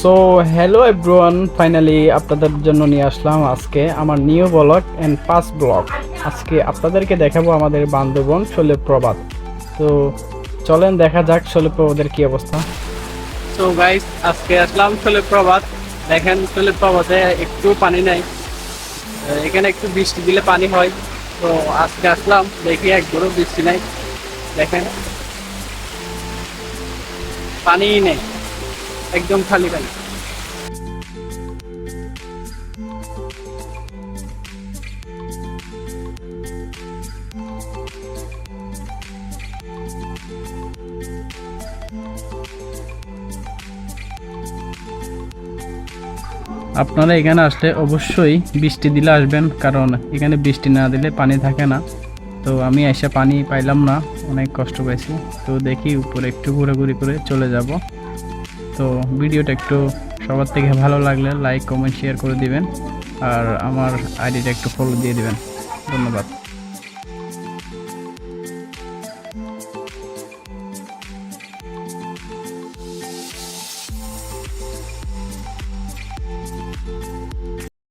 So hello everyone, finally আপনাদের জন্য নিয়ে আসলাম আজকে আমার new blog and first blog. আজকে আপনাদেরকে দেখাবো আমাদের বান্দরবন শৈলপ্রপাত। তো চলেন দেখা যাক শৈলপ্রপাতের কি অবস্থা। তো গাইস, আজকে আসলাম শৈলপ্রপাত। দেখেন শৈলপ্রপাতে একটু পানি নাই, এখানে একটু বৃষ্টি দিলে পানি হয়। তো আজকে আসলাম, দেখি একবারও বৃষ্টি নাই। দেখেন পানিই নেই, একদম খালি খালি। আপনারা এখানে আসলে অবশ্যই বৃষ্টি দিলে আসবেন, কারণ এখানে বৃষ্টি না দিলে পানি থাকে না। তো আমি এসে পানি পাইলাম না, অনেক কষ্ট পাইছি। তো দেখি উপরে একটু ঘোরাঘুরি করে চলে যাব। তো ভিডিওটা একটু সবার থেকে ভালো লাগলে লাইক কমেন্ট শেয়ার করে দিবেন, আর আমার আইডিটা একটু ফলো দিয়ে দিবেন। ধন্যবাদ।